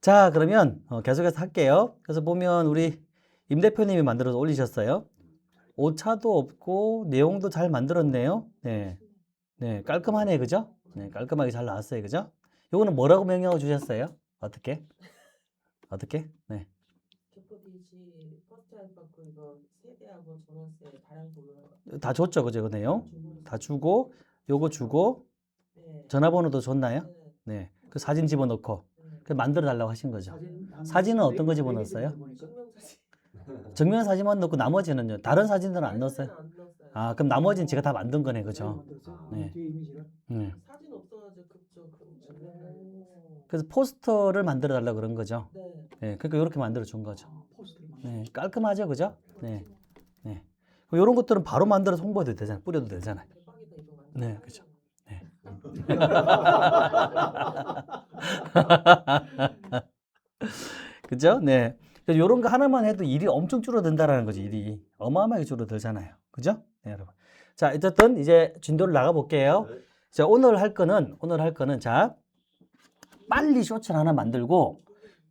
자, 그러면 계속해서 할게요. 그래서 보면 우리 임 대표님이 만들어서 올리셨어요. 오차도 없고 내용도 잘 만들었네요. 네, 네, 깔끔하네, 그죠? 네, 깔끔하게 잘 나왔어요, 그죠? 요거는 뭐라고 명령어 주셨어요? 어떻게? 어떻게? 네, 교포디지 퍼스트 알파 이거 세대하고 전원세 다량 보면 다 줬죠, 그죠? 그 내용 주고 다 주고 요거 주고 네. 전화번호도 줬나요? 네. 네, 그 사진 집어넣고 네. 그 만들어 달라고 하신 거죠. 사진 사진은 어떤 거 집어넣었어요? 증명사진 증명사진만 넣고 나머지는요? 다른 사진들은 안 넣었어요? 안 넣었어요. 아, 그럼 나머지는 제가 다 만든 거네, 그죠? 네. 뒤에 이미지를. 네. 사진 없어가지고 급조 그래서 포스터를 만들어 달라고 그런 거죠. 네. 네, 그러니까 이렇게 만들어 준 거죠. 포스트를 네, 깔끔하죠, 그죠? 네, 네. 이런 것들은 바로 만들어서 홍보해도 되잖아요. 뿌려도 되잖아요. 대박이다 이거 완전. 네, 그죠. 네. 그죠? 네. 그래서 이런 거 하나만 해도 일이 엄청 줄어든다라는 거지. 일이 어마어마하게 줄어들잖아요. 그죠? 네, 여러분. 자, 어쨌든 이제 진도를 나가 볼게요. 자, 오늘 할 거는 자, 빨리 쇼츠를 하나 만들고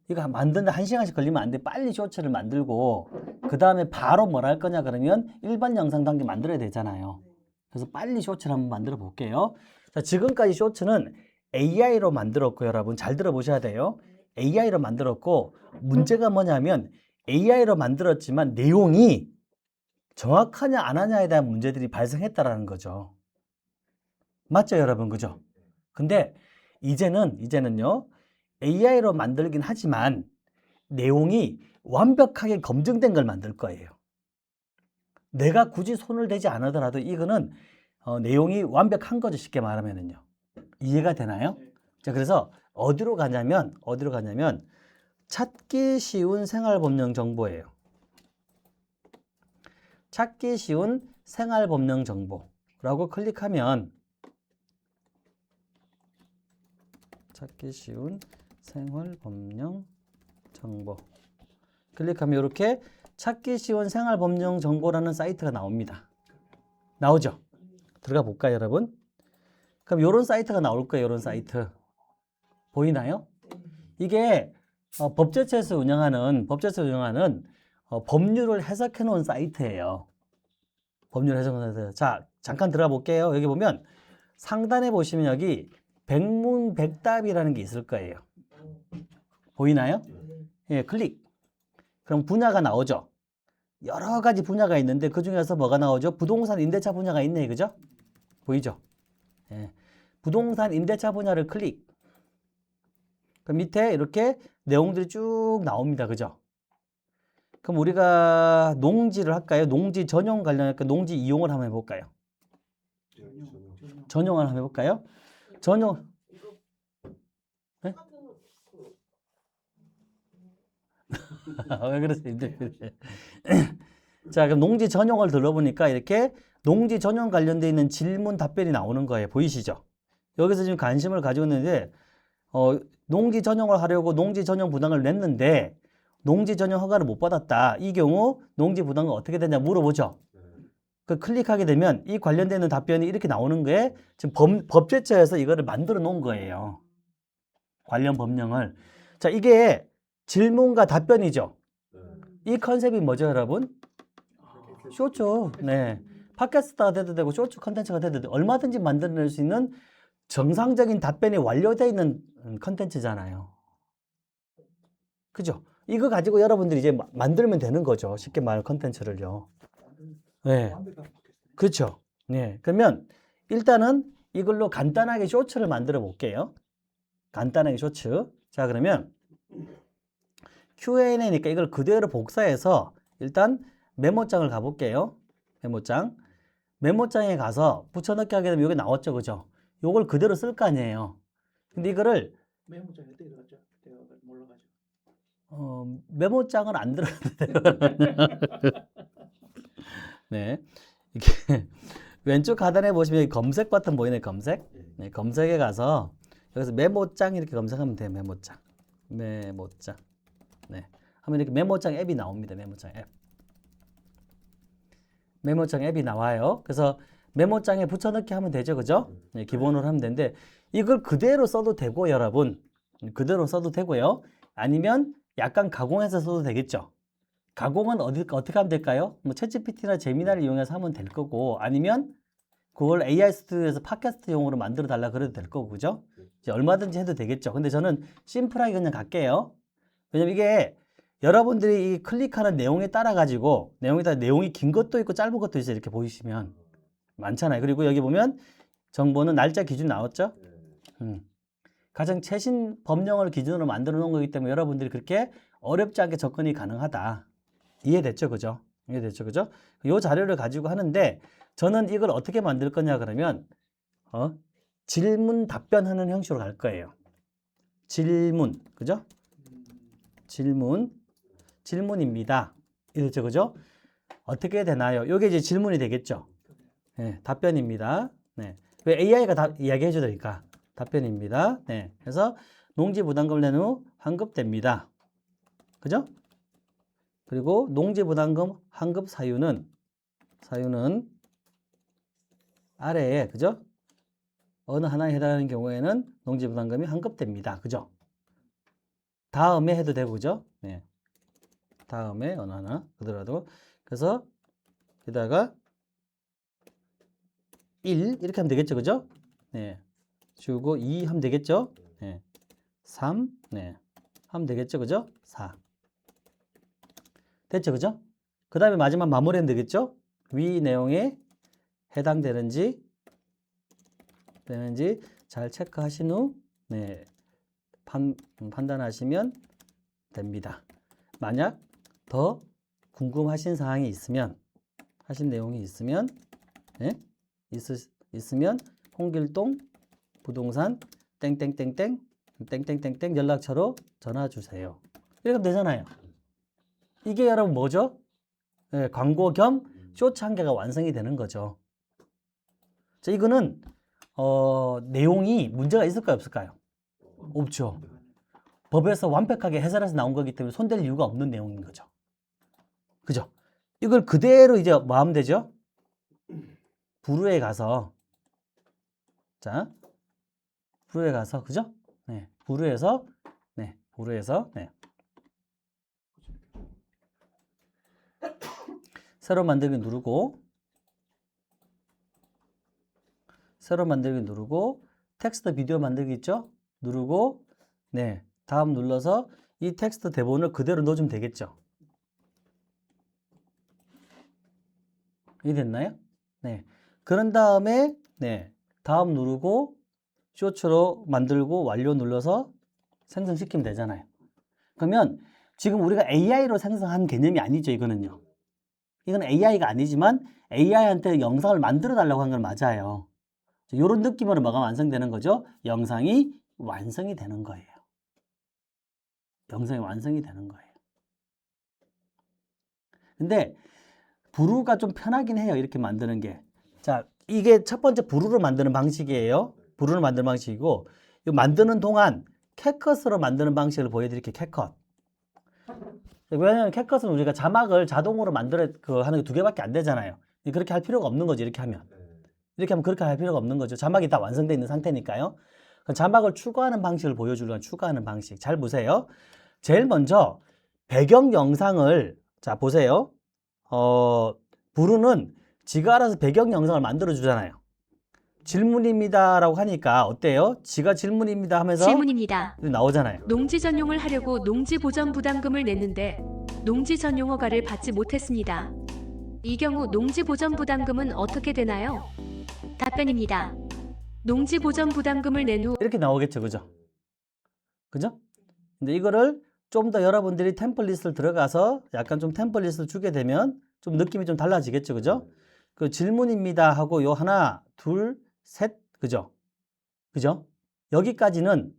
이거 만드는데 1시간씩 걸리면 안 돼. 빨리 쇼츠를 만들고 그 다음에 바로 뭘 할 거냐 그러면 일반 영상 단계 만들어야 되잖아요. 그래서 빨리 쇼츠를 한번 만들어 볼게요. 자, 지금까지 쇼츠는 AI로 만들었고 여러분 잘 들어보셔야 돼요. AI로 만들었고 문제가 뭐냐면 AI로 만들었지만 내용이 정확하냐 안 하냐에 대한 문제들이 발생했다라는 거죠. 맞죠, 여러분? 그죠? 근데 이제는요. AI로 만들긴 하지만 내용이 완벽하게 검증된 걸 만들 거예요. 내가 굳이 손을 대지 않으더라도 이거는 내용이 완벽한 거죠. 쉽게 말하면은요. 이해가 되나요? 자, 그래서 어디로 가냐면 찾기 쉬운 생활법령 정보예요. 찾기 쉬운 생활법령 정보라고 클릭하면 찾기 쉬운 생활법령 정보 클릭하면 이렇게 찾기 쉬운 생활법령 정보라는 사이트가 나옵니다. 나오죠? 들어가 볼까요, 여러분? 그럼 이런 사이트가 나올 거예요. 이런 사이트 보이나요? 이게 법제처에서 운영하는 법률을 해석해 놓은 사이트예요. 법률 해석 사이트. 자, 잠깐 들어가 볼게요. 여기 보면 상단에 보시면 여기 백문백답이라는 게 있을 거예요. 보이나요? 예, 클릭. 그럼 분야가 나오죠. 여러 가지 분야가 있는데 그 중에서 뭐가 나오죠? 부동산 임대차 분야가 있네, 그죠? 보이죠? 예. 부동산 임대차 분야를 클릭. 그 밑에 이렇게 내용들이 쭉 나옵니다, 그죠? 그럼 우리가 농지를 할까요? 농지 전용 관련할까? 농지 이용을 한번 해볼까요? 전용을 한번 해볼까요? 전용. 네? 왜 그러세요? 자, 그럼 농지 전용을 들러보니까 이렇게 농지 전용 관련되어 있는 질문 답변이 나오는 거예요. 보이시죠? 여기서 지금 관심을 가지고 있는데 농지 전용을 하려고 농지 전용 부담을 냈는데 농지 전용 허가를 못 받았다. 이 경우 농지 부담은 어떻게 되냐 물어보죠. 그 클릭하게 되면 이 관련되는 답변이 이렇게 나오는 거에 지금 법제처에서 이거를 만들어 놓은 거예요. 관련 법령을. 자, 이게 질문과 답변이죠. 이 컨셉이 뭐죠, 여러분? 쇼츠. 네. 팟캐스트가 돼도 되고 쇼츠 컨텐츠가 돼도 되고 얼마든지 만들어낼 수 있는 정상적인 답변이 완료되어 있는 컨텐츠잖아요. 그죠? 이거 가지고 여러분들이 이제 만들면 되는 거죠. 쉽게 말하는 컨텐츠를요. 네. 그렇죠. 네. 그러면 일단은 이걸로 간단하게 쇼츠를 만들어 볼게요. 간단하게 쇼츠. 자, 그러면 Q&A니까 이걸 그대로 복사해서 일단 메모장을 가볼게요. 메모장에 가서 붙여넣기 하게 되면 여기 나왔죠, 그죠? 요걸 그대로 쓸 거 아니에요. 근데 이거를 메모장에 어떻게 들어갔죠? 제가 몰라가지고. 메모장을 안 들어갔는데요. 네. 이게 왼쪽 하단에 보시면 여기 검색 버튼 보이네, 검색. 네, 검색에 가서 여기서 메모장 이렇게 검색하면 돼요, 메모장. 네. 하면 이렇게 메모장 앱이 나옵니다, 메모장 앱. 메모장 앱이 나와요. 그래서 메모장에 붙여넣기 하면 되죠, 그죠? 네, 기본으로 하면 되는데 이걸 그대로 써도 되고 여러분 그대로 써도 되고요. 아니면 약간 가공해서 써도 되겠죠. 가공은 어떻게 하면 될까요? 뭐 챗GPT나 제미나를 이용해서 하면 될 거고, 아니면 그걸 AI 스튜디오에서 팟캐스트용으로 만들어 달라 그래도 될 거고, 그죠? 이제 얼마든지 해도 되겠죠. 근데 저는 심플하게 그냥 갈게요. 왜냐면 이게 여러분들이 이 클릭하는 내용에 따라 가지고 내용이 긴 것도 있고 짧은 것도 있어요. 이렇게 보이시면 많잖아요. 그리고 여기 보면 정보는 날짜 기준 나왔죠? 가장 최신 법령을 기준으로 만들어 놓은 거기 때문에 여러분들이 그렇게 어렵지 않게 접근이 가능하다. 이해됐죠? 그죠? 이해됐죠? 그죠? 이 자료를 가지고 하는데 저는 이걸 어떻게 만들 거냐 그러면 질문 답변하는 형식으로 갈 거예요. 질문. 그죠? 질문입니다. 이랬죠? 그죠? 어떻게 되나요? 이게 이제 질문이 되겠죠? 네, 답변입니다. 네. 왜 AI가 이야기해 주니까 답변입니다. 네. 그래서 농지부담금을 낸 후 환급됩니다. 그죠? 그리고 농지부담금 환급 사유는 아래에, 그죠? 어느 하나에 해당하는 경우에는 농지부담금이 환급됩니다. 그죠? 다음에 해도 되고, 그죠? 네. 다음에 어느 하나 그더라도. 그래서 여기다가 1 이렇게 하면 되겠죠, 그죠? 네. 주고 2 하면 되겠죠? 네. 3 네. 하면 되겠죠, 그죠? 4 됐죠, 그죠? 그 다음에 마지막 마무리하면 되겠죠? 위 내용에 해당되는지 잘 체크하신 후 네. 판단하시면 됩니다. 만약 더 궁금하신 사항이 있으면 하신 내용이 있으면 네? 있으면 홍길동 부동산 땡땡땡땡 연락처로 전화 주세요. 이렇게 하면 되잖아요. 이게 여러분 뭐죠? 네, 광고 겸 쇼츠 한 개가 완성이 되는 거죠. 자, 이거는 내용이 문제가 있을까요, 없을까요? 없죠. 법에서 완벽하게 해설해서 나온 거기 때문에 손댈 이유가 없는 내용인 거죠. 그죠? 이걸 그대로 이제 뭐 하면 되죠? 부루에 가서 그죠? 네, 부루에서 새로 만들기 누르고 텍스트 비디오 만들기 있죠? 누르고 네, 다음 눌러서 이 텍스트 대본을 그대로 넣어주면 되겠죠? 이해됐나요? 네. 그런 다음에 네, 다음 누르고 쇼츠로 만들고 완료 눌러서 생성시키면 되잖아요. 그러면 지금 우리가 AI로 생성한 개념이 아니죠, 이거는요. 이건 AI가 아니지만 AI한테 영상을 만들어 달라고 한 건 맞아요. 이런 느낌으로 뭐가 완성되는 거죠? 영상이 완성이 되는 거예요. 근데 부루가 좀 편하긴 해요. 이렇게 만드는 게. 자, 이게 첫 번째 부루로 만드는 방식이에요. 부루를 만드는 방식이고, 이 만드는 동안 캣컷으로 만드는 방식을 보여드릴게요. 캣컷. 왜냐하면 캣컷은 우리가 자막을 자동으로 하는 게 2개밖에 안 되잖아요. 그렇게 할 필요가 없는 거죠. 이렇게 하면 그렇게 할 필요가 없는 거죠. 자막이 다 완성되어 있는 상태니까요. 자막을 추가하는 방식을 보여주려면 추가하는 방식. 잘 보세요. 제일 먼저 배경 영상을 자 보세요. 부루는 지가 알아서 배경 영상을 만들어 주잖아요. 질문입니다라고 하니까 어때요? 지가 질문입니다 하면서 질문입니다. 나오잖아요. 농지 전용을 하려고 농지 보전 부담금을 냈는데 농지 전용 허가를 받지 못했습니다. 이 경우 농지 보전 부담금은 어떻게 되나요? 답변입니다. 농지 보전 부담금을 낸 후 이렇게 나오겠죠, 그죠? 근데 이거를 좀 더 여러분들이 템플릿을 들어가서 약간 좀 템플릿을 주게 되면 좀 느낌이 좀 달라지겠죠, 그죠? 그 질문입니다 하고 요 하나, 둘, 셋, 그죠? 여기까지는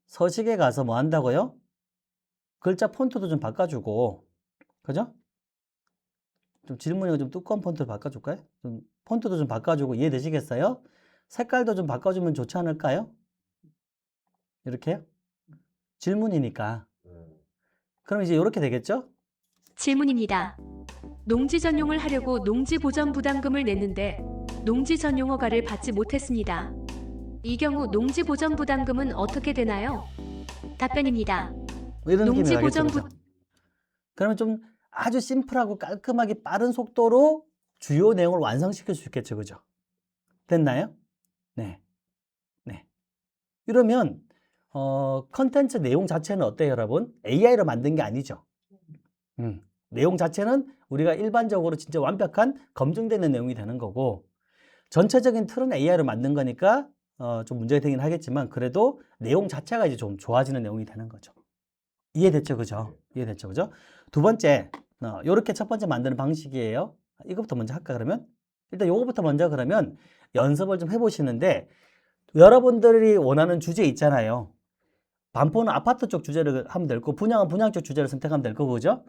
서식에 가서 뭐 한다고요? 글자 폰트도 좀 바꿔주고, 그죠? 좀 질문이 좀 두꺼운 폰트로 바꿔줄까요? 좀 폰트도 좀 바꿔주고 이해되시겠어요? 색깔도 좀 바꿔주면 좋지 않을까요? 이렇게요? 질문이니까. 그럼 이제 이렇게 되겠죠? 질문입니다. 농지 전용을 하려고 농지 보전 부담금을 냈는데 농지 전용 허가를 받지 못했습니다. 이 경우 농지 보전 부담금은 어떻게 되나요? 답변입니다. 뭐 이런 느낌이 나겠죠. 농지보전부 그죠? 그러면 좀 아주 심플하고 깔끔하게 빠른 속도로 주요 내용을 완성시킬 수 있겠죠. 그죠? 됐나요? 네. 네. 이러면 컨텐츠 내용 자체는 어때요, 여러분? AI로 만든 게 아니죠. 내용 자체는 우리가 일반적으로 진짜 완벽한 검증되는 내용이 되는 거고, 전체적인 틀은 AI로 만든 거니까 좀 문제가 되긴 하겠지만, 그래도 내용 자체가 이제 좀 좋아지는 내용이 되는 거죠. 이해됐죠? 그죠? 이해됐죠? 그죠? 두 번째, 요렇게 첫 번째 만드는 방식이에요. 이것부터 먼저 할까, 그러면? 일단 요거부터 먼저 그러면 연습을 좀 해보시는데, 여러분들이 원하는 주제 있잖아요. 반포는 아파트 쪽 주제를 하면 될 거고, 분양은 분양 쪽 주제를 선택하면 될 거고, 그죠?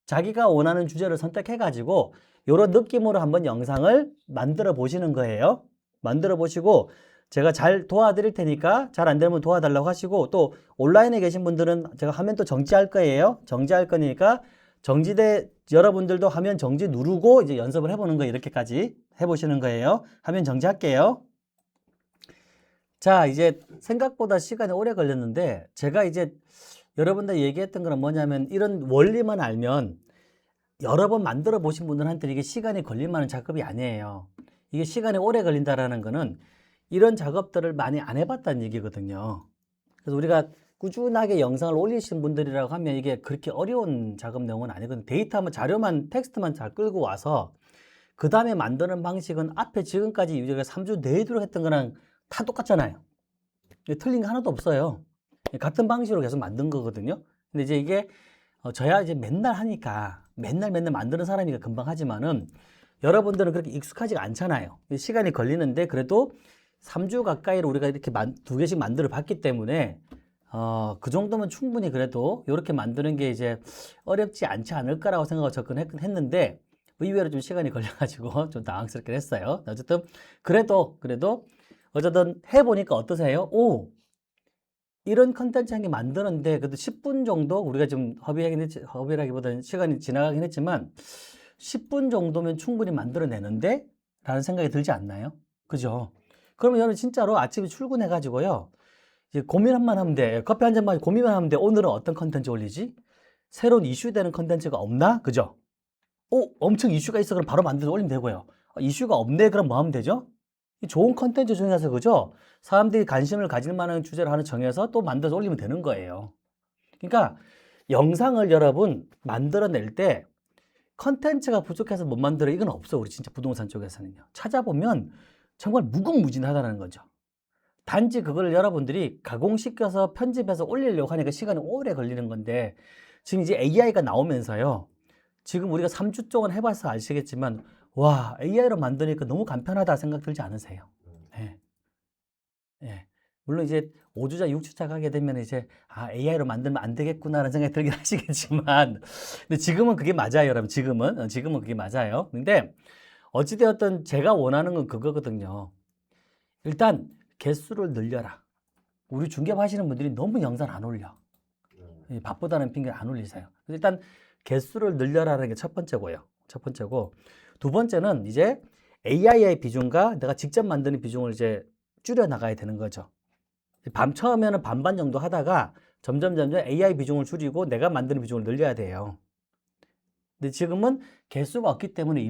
자기가 원하는 주제를 선택해가지고, 요런 느낌으로 한번 영상을 만들어 보시는 거예요. 만들어 보시고, 제가 잘 도와드릴 테니까 잘 안 되면 도와달라고 하시고, 또 온라인에 계신 분들은 제가 화면 또 정지할 거예요. 정지할 거니까 정지돼 여러분들도 화면 정지 누르고 이제 연습을 해보는 거예요. 이렇게까지 해보시는 거예요. 화면 정지할게요. 자, 이제 생각보다 시간이 오래 걸렸는데, 제가 이제 여러분들 얘기했던 건 뭐냐면, 이런 원리만 알면 여러 번 만들어 보신 분들한테 이게 시간이 걸릴 만한 작업이 아니에요. 이게 시간이 오래 걸린다라는 거는 이런 작업들을 많이 안 해봤다는 얘기거든요. 그래서 우리가 꾸준하게 영상을 올리신 분들이라고 하면 이게 그렇게 어려운 작업 내용은 아니거든요. 데이터만, 자료만, 텍스트만 잘 끌고 와서 그 다음에 만드는 방식은 앞에 지금까지 우리가 3주 내도록 했던 거랑 다 똑같잖아요. 틀린 거 하나도 없어요. 같은 방식으로 계속 만든 거거든요. 근데 이제 이게 저야 이제 맨날 하니까 맨날 만드는 사람이니까 금방 하지만은 여러분들은 그렇게 익숙하지가 않잖아요. 시간이 걸리는데 그래도 3주 가까이를 우리가 이렇게 두 개씩 만들어 봤기 때문에 그 정도면 충분히 그래도 이렇게 만드는 게 이제 어렵지 않지 않을까라고 생각하고 접근했는데 의외로 좀 시간이 걸려가지고 좀 당황스럽긴 했어요. 어쨌든 그래도 어쨌든 해보니까 어떠세요? 오, 이런 컨텐츠 한 개 만드는데 그래도 10분 정도 우리가 좀 허비라기보다는 시간이 지나가긴 했지만 10분 정도면 충분히 만들어내는데 라는 생각이 들지 않나요? 그죠? 그러면 저는 진짜로 아침에 출근해 가지고요 이제 고민만 하면 돼. 커피 한 잔만 고민만 하면 돼. 오늘은 어떤 컨텐츠 올리지? 새로운 이슈 되는 컨텐츠가 없나? 그죠? 엄청 이슈가 있어. 그럼 바로 만들어서 올리면 되고요. 이슈가 없네. 그럼 뭐 하면 되죠? 좋은 컨텐츠 중에서, 그죠? 사람들이 관심을 가질 만한 주제를 하나 정해서 또 만들어서 올리면 되는 거예요. 그러니까 영상을 여러분 만들어낼 때 컨텐츠가 부족해서 못 만들어 이건 없어. 우리 진짜 부동산 쪽에서는요. 찾아보면 정말 무궁무진하다는 거죠. 단지 그걸 여러분들이 가공시켜서 편집해서 올리려고 하니까 시간이 오래 걸리는 건데 지금 이제 AI가 나오면서요. 지금 우리가 3주 동안 해봐서 아시겠지만 와, AI로 만드니까 너무 간편하다 생각 들지 않으세요? 예. 예. 물론 이제 5주차, 6주차 가게 되면 이제 AI로 만들면 안 되겠구나라는 생각이 들긴 하시겠지만 근데 지금은 그게 맞아요, 여러분. 지금은 그게 맞아요. 근데 어찌되었든 제가 원하는 건 그거거든요. 일단 개수를 늘려라. 우리 중개업 하시는 분들이 너무 영상 안 올려. 바쁘다는 핑계를 안 올리세요. 일단 개수를 늘려라는 게 첫 번째고요. 첫 번째고 두 번째는 이제 AI의 비중과 내가 직접 만드는 비중을 이제 줄여 나가야 되는 거죠. 처음에는 반반 정도 하다가 점점 AI 비중을 줄이고 내가 만드는 비중을 늘려야 돼요. 근데 지금은 개수가 없기 때문에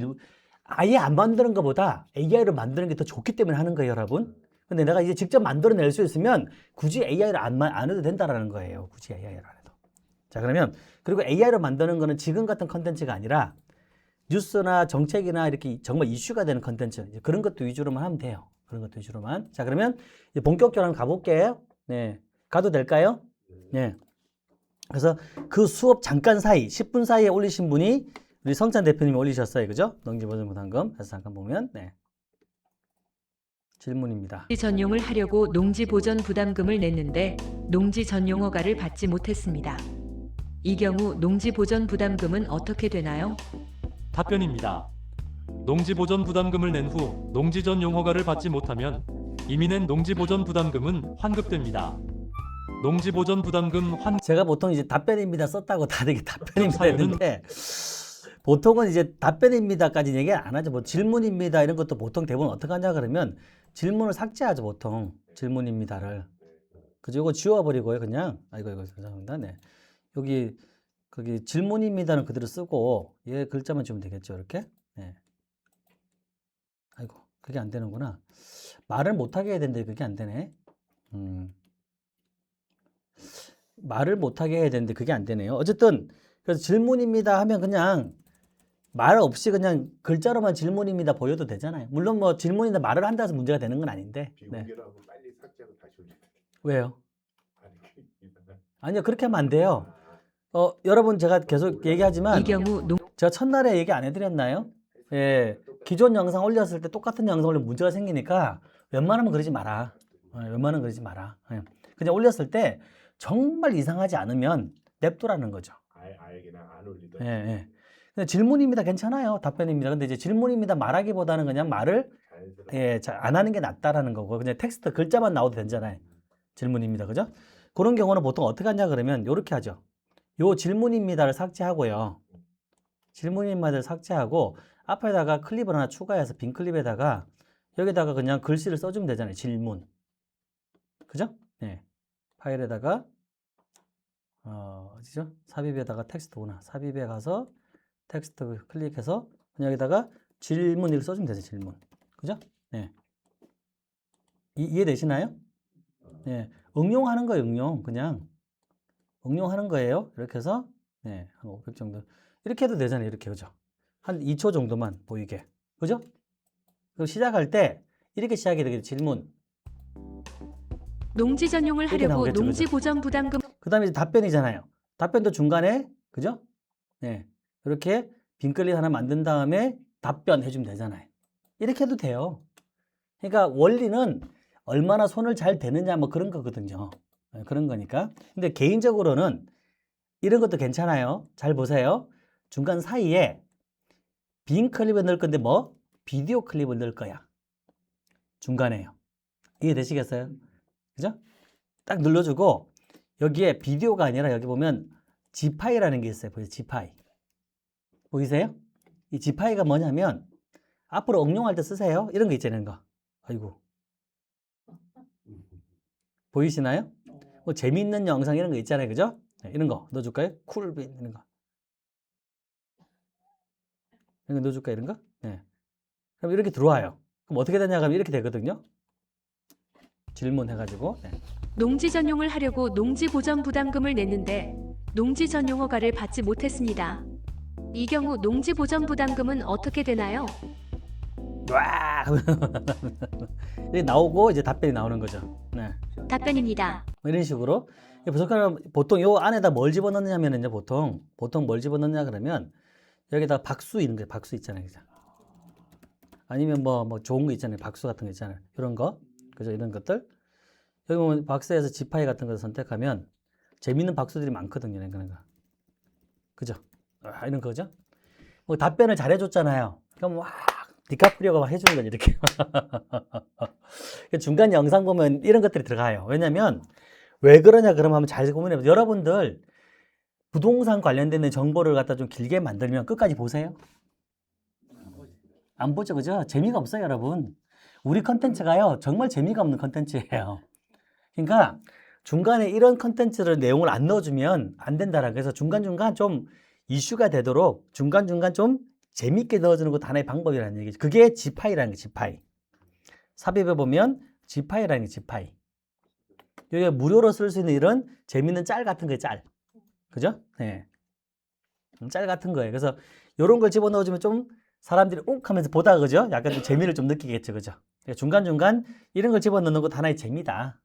아예 안 만드는 것보다 AI로 만드는 게 더 좋기 때문에 하는 거예요, 여러분. 근데 내가 이제 직접 만들어낼 수 있으면 굳이 AI를 안 해도 된다라는 거예요. 굳이 AI를 안 해도. 자, 그러면 그리고 AI로 만드는 거는 지금 같은 컨텐츠가 아니라 뉴스나 정책이나 이렇게 정말 이슈가 되는 컨텐츠 그런 것도 위주로만 하면 돼요. 그런 것도 위주로만. 자, 그러면 이제 본격적으로 한번 가볼게요. 네, 가도 될까요? 네. 그래서 그 수업 잠깐 사이 10분 사이에 올리신 분이 우리 성찬 대표님이 올리셨어요. 그죠? 농지보전부담금. 그래서 잠깐 보면 네. 질문입니다. 농지 전용을 하려고 농지 보전 부담금을 냈는데 농지 전용허가를 받지 못했습니다. 이 경우 농지 보전 부담금은 어떻게 되나요? 답변입니다. 농지보전 부담금을 낸 후 농지 전용 허가를 받지 못하면 이미 낸 농지보전 부담금은 환급됩니다. 농지보전 부담금 제가 보통 이제 답변입니다 썼다고 다들 이게 답변입니다 사연은- 했는데 보통은 이제 답변입니다까지 얘기 안 하죠. 뭐 질문입니다 이런 것도 보통 대부분 어떻게 하냐 그러면 질문을 삭제하죠. 보통 질문입니다를. 그죠? 이거 지워버리고요. 그냥 이거 죄송합니다. 네. 여기 거기 질문입니다는 그대로 쓰고 얘 글자만 주면 되겠죠. 이렇게. 네. 아이고 그게 안 되는구나. 말을 못하게 해야 되는데 그게 안 되네. 말을 못하게 해야 되는데 그게 안 되네요. 어쨌든 그래서 질문입니다 하면 그냥 말 없이 그냥 글자로만 질문입니다 보여도 되잖아요. 물론 뭐 질문인데 말을 한다 해서 문제가 되는 건 아닌데. 네. 비공개라고 빨리 삭제하고 다시 올려. 왜요? 아니 이상한. 아니요 그렇게 하면 안 돼요. 여러분 제가 계속 얘기하지만 이 경우 제가 첫날에 얘기 안 해드렸나요? 예, 기존 영상 올렸을 때 똑같은 영상 올리면 문제가 생기니까 웬만하면 그러지 마라. 웬만하면 그러지 마라. 예. 그냥 올렸을 때 정말 이상하지 않으면 냅두라는 거죠. 아예 그냥 안 올리던. 예, 예. 근데 질문입니다 괜찮아요. 답변입니다. 근데 이제 질문입니다 말하기보다는 그냥 말을 자연스럽게. 예, 안 하는 게 낫다라는 거고 그냥 텍스트 글자만 나와도 되잖아요. 질문입니다. 그죠? 그런 경우는 보통 어떻게 하냐 그러면 이렇게 하죠. 요 질문입니다를 삭제하고요. 질문입니다를 삭제하고 앞에다가 클립을 하나 추가해서 빈 클립에다가 여기다가 그냥 글씨를 써주면 되잖아요. 질문. 그죠? 네. 파일에다가 어디죠? 삽입에다가 텍스트구나. 삽입에 가서 텍스트 클릭해서 그냥 여기다가 질문 이렇게 써주면 되죠. 질문. 그죠? 네. 이해되시나요? 네. 응용하는 거예요. 응용. 그냥 응용하는 거예요. 이렇게 해서 네, 한 500 정도. 이렇게 해도 되잖아요. 이렇게 그죠? 한 2초 정도만 보이게. 그죠? 그럼 시작할 때 이렇게 시작이 되겠죠. 질문. 농지 전용을 이렇게 하려고 나오겠죠, 농지 그죠? 보전 부담금 그다음에 이제 답변이잖아요. 답변도 중간에 그죠? 네. 이렇게 빈 클릭 하나 만든 다음에 답변 해주면 되잖아요. 이렇게 해도 돼요. 그러니까 원리는 얼마나 손을 잘 대느냐 뭐 그런 거거든요. 네, 그런 거니까. 근데 개인적으로는 이런 것도 괜찮아요. 잘 보세요. 중간 사이에 빈 클립을 넣을 건데 뭐? 비디오 클립을 넣을 거야. 중간에요. 이해되시겠어요? 그죠? 딱 눌러주고 여기에 비디오가 아니라 여기 보면 지파이라는 게 있어요. 보이세요? 지파이. 보이세요? 이 지파이가 뭐냐면 앞으로 응용할 때 쓰세요. 이런 거 있잖아요. 이런 거. 아이고. 보이시나요? 뭐 재미있는 영상 이런 거 있잖아요. 그죠? 네, 이런 거 넣어줄까요? 쿨빈 이런 거. 이런 거 넣어줄까요? 이런 거? 네. 그럼 이렇게 들어와요. 그럼 어떻게 되냐 하면 이렇게 되거든요. 질문해가지고. 네. 농지 전용을 하려고 농지 보전 부담금을 냈는데 농지 전용허가를 받지 못했습니다. 이 경우 농지 보전 부담금은 어떻게 되나요? 와! 이렇게 나오고 이제 답변이 나오는 거죠. 네. 답변입니다. 뭐 이런 식으로. 보통 요 안에다 뭘 집어넣느냐면 이제 보통 뭘 집어넣냐 그러면 여기다 박수 있는 거예요. 박수 있잖아요. 그죠? 아니면 뭐 좋은 거 있잖아요. 박수 같은 거 있잖아요. 이런 거. 그죠? 이런 것들. 여기 보면 박스에서 지파이 같은 거 선택하면 재밌는 박수들이 많거든요. 그런 거. 그죠? 이런 거죠? 뭐 답변을 잘 해줬잖아요. 그럼 와, 디카프리오가 막 해주는 거죠. 이렇게. 중간 영상 보면 이런 것들이 들어가요. 왜냐면 왜 그러냐 그러면 한번 잘 고민해보세요. 여러분들 부동산 관련된 정보를 갖다 좀 길게 만들면 끝까지 보세요. 안 보죠, 그죠? 재미가 없어요, 여러분. 우리 컨텐츠가요, 정말 재미가 없는 컨텐츠예요. 그러니까 중간에 이런 컨텐츠를 내용을 안 넣어주면 안 된다라. 그래서 중간중간 좀 이슈가 되도록 중간중간 좀 재밌게 넣어주는 것도 하나의 방법이라는 얘기죠. 그게 지파이라는 게 지파이. 삽입해 보면 지파이라는 게 지파이. 여기 무료로 쓸 수 있는 이런 재밌는 짤 같은 거예요, 짤. 그죠? 네. 짤 같은 거예요. 그래서 이런 걸 집어넣어주면 좀 사람들이 욱 하면서 보다가 그죠? 약간 좀 재미를 좀 느끼겠죠. 그죠? 중간중간 이런 걸 집어넣는 것도 하나의 재미다.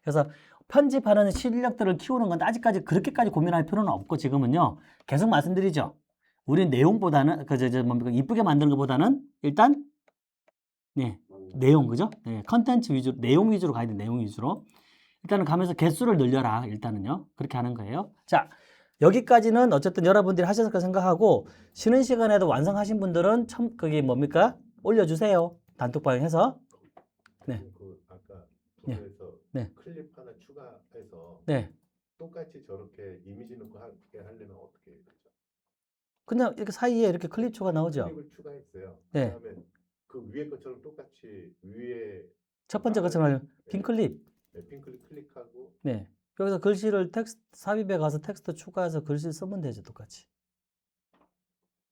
그래서 편집하는 실력들을 키우는 건데 아직까지 그렇게까지 고민할 필요는 없고 지금은요. 계속 말씀드리죠. 우리는 내용보다는 뭡니까? 이쁘게 만드는 것보다는 일단 네, 내용 그죠? 네, 컨텐츠 위주로 내용 위주로 가야 돼. 내용 위주로. 일단은 가면서 개수를 늘려라. 일단은요. 그렇게 하는 거예요. 자, 여기까지는 어쨌든 여러분들이 하셨을 거 생각하고 쉬는 시간에도 완성하신 분들은 거기 뭡니까? 올려주세요. 단톡방에 해서. 네. 그 아까 네. 그래서 네. 클립 하나 추가해서 네. 똑같이 저렇게 이미지 넣고 하게 하려면 어떻게 해야 되죠? 그냥 이렇게 사이에 이렇게 클립초가 나오죠. 클립을 추가했어요. 네. 그다음에 그 위에 것처럼 똑같이 위에 첫 번째 것처럼 하려면 빈 클립. 네, 핑클릭 클릭하고 네. 여기서 글씨를 텍스트 삽입해 가서 텍스트 추가해서 글씨 쓰면 되죠, 똑같이.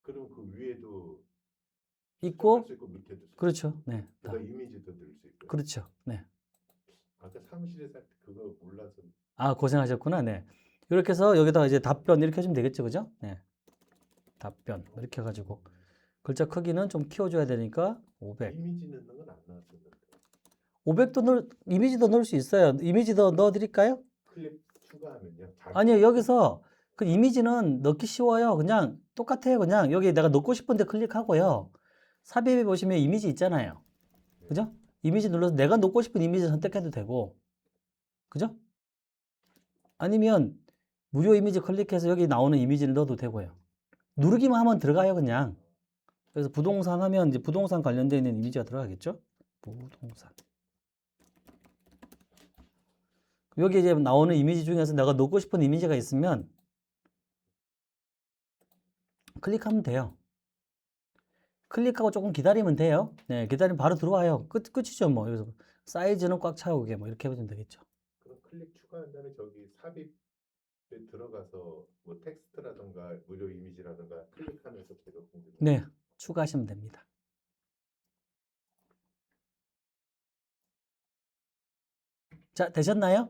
그럼 그 위에도 있고, 할수 있고 밑에도 쓸 수 그렇죠. 네. 있고, 그다음 이미지도 넣을 수 있고. 그렇죠. 네. 아까 사무실에서 할 때 그거 몰라서 아, 고생하셨구나. 네. 이렇게 해서 여기다가 이제 답변 이렇게 해주면 되겠죠, 그죠? 네. 답변 이렇게 해가지고 글자 크기는 좀 키워줘야 되니까 500. 이미지 넣는 건 안 나왔었는데 500도 이미지도 넣을 수 있어요. 이미지도 넣어드릴까요? 클립 추가하면요. 아니요, 여기서 그 이미지는 넣기 쉬워요. 그냥 똑같아요. 그냥 여기 내가 넣고 싶은데 클릭하고요. 삽입해 보시면 이미지 있잖아요. 그죠? 이미지 눌러서 내가 넣고 싶은 이미지 선택해도 되고, 그죠? 아니면 무료 이미지 클릭해서 여기 나오는 이미지를 넣어도 되고요. 누르기만 하면 들어가요, 그냥. 그래서 부동산 하면 이제 부동산 관련되어 있는 이미지가 들어가겠죠? 부동산. 여기 이제 나오는 이미지 중에서 내가 넣고 싶은 이미지가 있으면 클릭하면 돼요. 클릭하고 조금 기다리면 돼요. 네, 기다리면 바로 들어와요. 끝이죠, 뭐. 여기서 사이즈는 꽉 차오게 뭐 이렇게 해보면 되겠죠. 그럼 클릭 추가한 다음에 저기 삽입에 들어가서 뭐 텍스트라든가 무료 이미지라든가 클릭하면서 계속 공유. 네, 추가하시면 됩니다. 자, 되셨나요?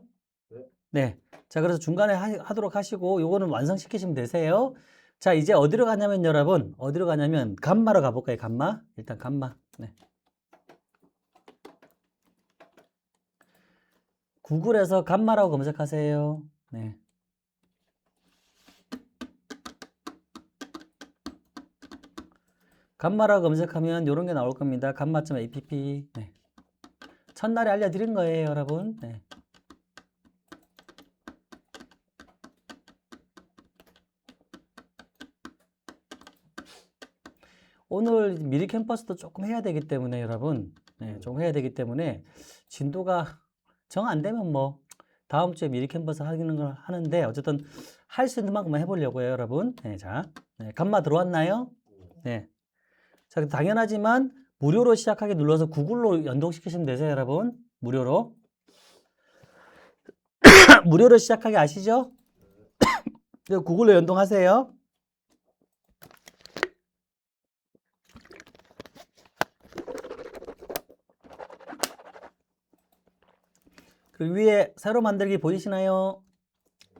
네. 네. 자, 그래서 중간에 하도록 하시고 요거는 완성시키시면 되세요. 자, 이제 어디로 가냐면 여러분, 어디로 가냐면 감마로 가볼까요? 감마. 일단 감마. 네. 구글에서 감마라고 검색하세요. 네. 감마라고 검색하면 이런 게 나올 겁니다. 감마.app. 네. 첫날에 알려드린 거예요, 여러분. 네. 오늘 미리 캠퍼스도 조금 해야 되기 때문에 여러분, 네, 좀 해야 되기 때문에 진도가 정 안 되면 뭐 다음 주에 미리 캠퍼스 하는 걸 하는데 어쨌든 할 수 있는 만큼만 해보려고요, 여러분. 네, 자, 네, 감마 들어왔나요? 네. 자, 당연하지만 무료로 시작하기 눌러서 구글로 연동시키시면 되세요, 여러분. 무료로. 무료로 시작하기 아시죠? 구글로 연동하세요. 그 위에 새로 만들기 보이시나요?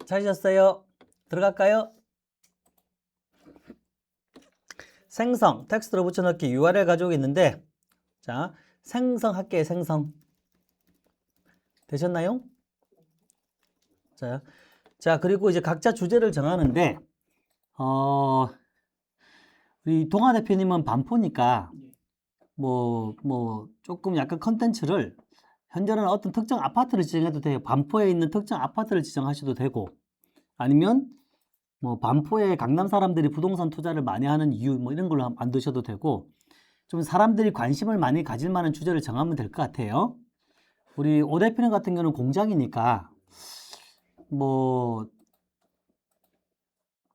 찾으셨어요? 들어갈까요? 생성, 텍스트로 붙여넣기 URL 가지고 있는데 자, 생성할게요. 생성. 되셨나요? 자, 그리고 이제 각자 주제를 정하는데 우리 동아 대표님은 반포니까 뭐 조금 약간 컨텐츠를 현재는 어떤 특정 아파트를 지정해도 돼요. 반포에 있는 특정 아파트를 지정하셔도 되고 아니면 뭐 반포에 강남 사람들이 부동산 투자를 많이 하는 이유 뭐 이런 걸로 만드셔도 되고 좀 사람들이 관심을 많이 가질 만한 주제를 정하면 될 것 같아요. 우리 오 대표님 같은 경우는 공장이니까 뭐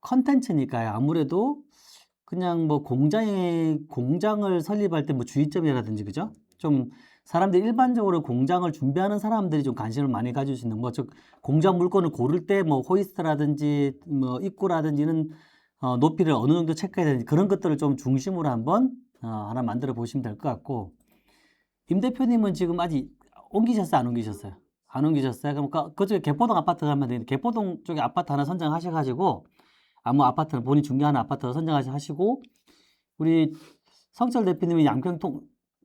컨텐츠니까요. 아무래도 그냥 뭐 공장을 설립할 때 뭐 주의점이라든지 그죠? 좀 사람들이 일반적으로 공장을 준비하는 사람들이 좀 관심을 많이 가질 수 있는 뭐 즉 공장 물건을 고를 때 뭐 호이스트라든지 뭐 입구라든지는 높이를 어느 정도 체크해야 되는지 그런 것들을 좀 중심으로 한번 하나 만들어 보시면 될 것 같고 임 대표님은 지금 아직 옮기셨어요? 안 옮기셨어요? 안 옮기셨어요? 그럼 그쪽에 개포동 아파트 가면 되는데 개포동 쪽에 아파트 하나 선정하셔가지고 아무 아파트는 본인 중개하는 아파트 선정하시고 우리 성철 대표님이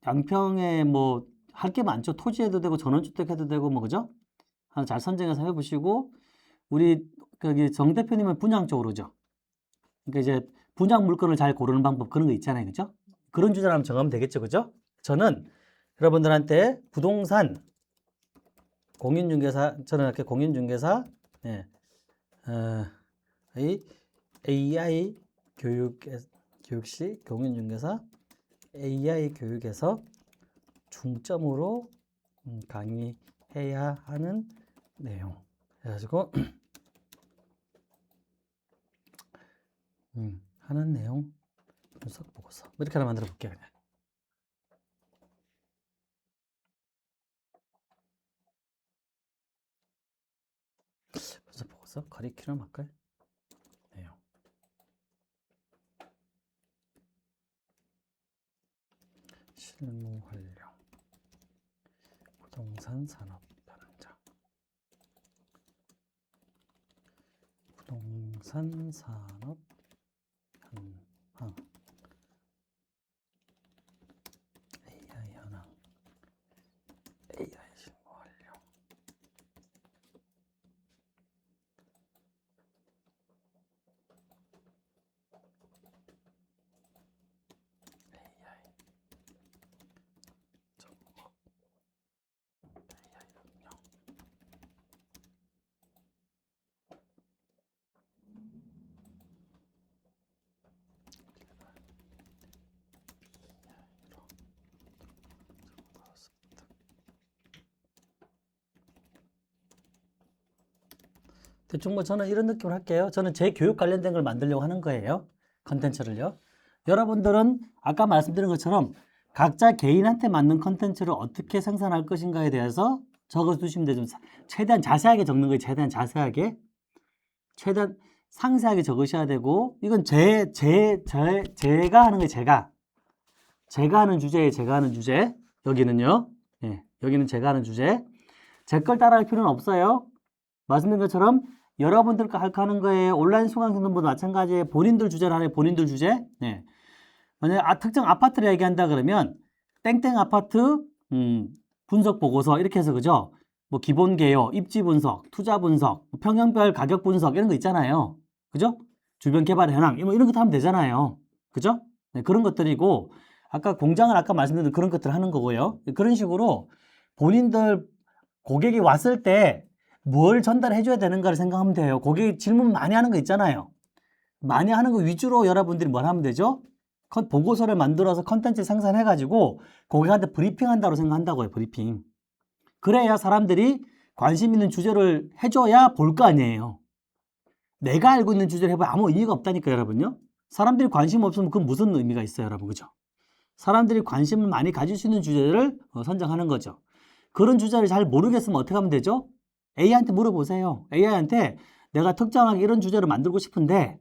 양평에 뭐 할 게 많죠. 토지해도 되고 전원주택 해도 되고 뭐 그죠? 하나 잘 선정해서 해보시고 우리 거기 정 대표님은 분양 쪽으로죠. 그러니까 이제 분양 물건을 잘 고르는 방법 그런 거 있잖아요, 그죠? 그런 주제를 한번 정하면 되겠죠, 그죠? 저는 여러분들한테 부동산 공인중개사 저는 이렇게 공인중개사 네. AI 교육시 공인중개사 AI 교육에서 중점으로 강의해야 하는 내용 해가지고 하는 내용 분석 보고서 이렇게 하나 만들어 볼게요. 그냥. 써서 커리큘럼 할까요? 내용. 실무 활용. 부동산 산업 현장. 부동산 산업 현황. AI 현황. AI 실무 활용. AI 접목. AI 운영. 대충 뭐 저는 이런 느낌을 할게요. 저는 제 교육 관련된 걸 만들려고 하는 거예요. 컨텐츠를요. 여러분들은 아까 말씀드린 것처럼 각자 개인한테 맞는 컨텐츠를 어떻게 생산할 것인가에 대해서 적어두시면 되죠. 최대한 자세하게 적는 거예요. 최대한 자세하게. 최대한 상세하게 적으셔야 되고, 이건 제가 하는 거예요. 제가 하는 주제예요. 제가 하는 주제. 여기는요. 예, 여기는 제가 하는 주제. 제 걸 따라할 필요는 없어요. 말씀드린 것처럼 여러분들과 하는 거예요. 온라인 수강생들도 마찬가지예요. 본인들 주제를 하네요. 본인들 주제. 네. 만약에 특정 아파트를 얘기한다 그러면 땡땡 아파트 분석 보고서 이렇게 해서 그죠? 뭐 기본 개요, 입지 분석, 투자 분석, 평형별 가격 분석 이런 거 있잖아요. 그죠? 주변 개발 현황 뭐 이런 것도 하면 되잖아요. 그죠? 네, 그런 것들이고 아까 공장을 아까 말씀드린 그런 것들 하는 거고요. 그런 식으로 본인들 고객이 왔을 때 뭘 전달해 줘야 되는가를 생각하면 돼요. 고객이 질문 많이 하는 거 있잖아요. 많이 하는 거 위주로 여러분들이 뭘 하면 되죠? 보고서를 만들어서 컨텐츠 생산해 가지고 고객한테 브리핑 한다고 생각한다고요. 브리핑. 그래야 사람들이 관심 있는 주제를 해줘야 볼 거 아니에요. 내가 알고 있는 주제를 해봐야 아무 의미가 없다니까 여러분요. 사람들이 관심 없으면 그건 무슨 의미가 있어요 여러분. 그죠? 사람들이 관심을 많이 가질 수 있는 주제를 선정하는 거죠. 그런 주제를 잘 모르겠으면 어떻게 하면 되죠? AI한테 물어보세요. AI한테 내가 특정하게 이런 주제를 만들고 싶은데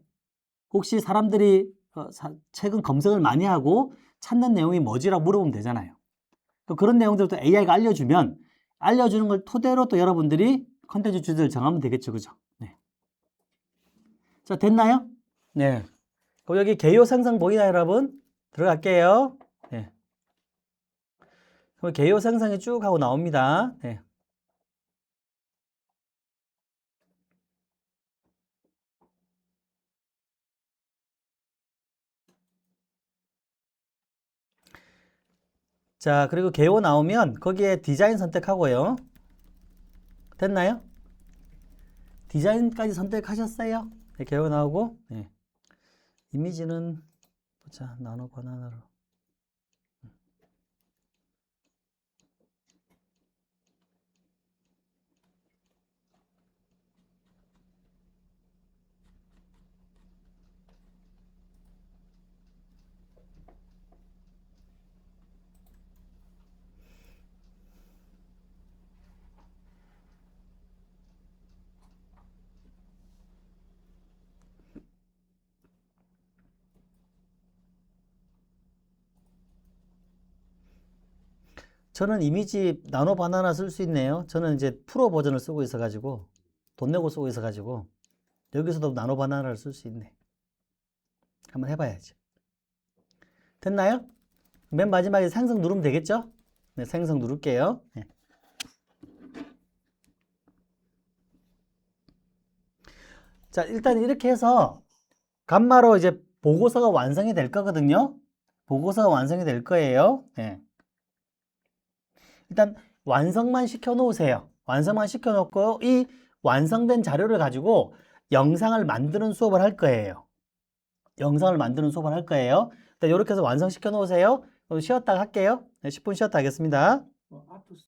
혹시 사람들이 최근 검색을 많이 하고 찾는 내용이 뭐지라고 물어보면 되잖아요. 그런 내용들도 AI가 알려주는 걸 토대로 또 여러분들이 컨텐츠 주제를 정하면 되겠죠. 그죠? 네. 자, 됐나요? 네. 그럼 여기 개요 생성 보이나요, 여러분? 들어갈게요. 네. 그럼 개요 생성이 쭉 하고 나옵니다. 네. 자, 그리고 개요 나오면 거기에 디자인 선택하고요. 됐나요? 디자인까지 선택하셨어요? 네, 개요 나오고, 네. 이미지는, 보자, 나노 바나나로. 저는 이미지 나노 바나나 쓸 수 있네요. 저는 이제 프로 버전을 쓰고 있어가지고, 돈 내고 쓰고 있어가지고, 여기서도 나노 바나나를 쓸 수 있네. 한번 해봐야지. 됐나요? 맨 마지막에 생성 누르면 되겠죠? 네, 생성 누를게요. 네. 자, 일단 이렇게 해서 간마로 이제 보고서가 완성이 될 거거든요. 보고서가 완성이 될 거예요. 네. 일단 완성만 시켜 놓으세요. 완성만 시켜 놓고 이 완성된 자료를 가지고 영상을 만드는 수업을 할 거예요. 영상을 만드는 수업을 할 거예요. 일단 이렇게 해서 완성시켜 놓으세요. 쉬었다가 할게요. 네, 10분 쉬었다 하겠습니다. 아토스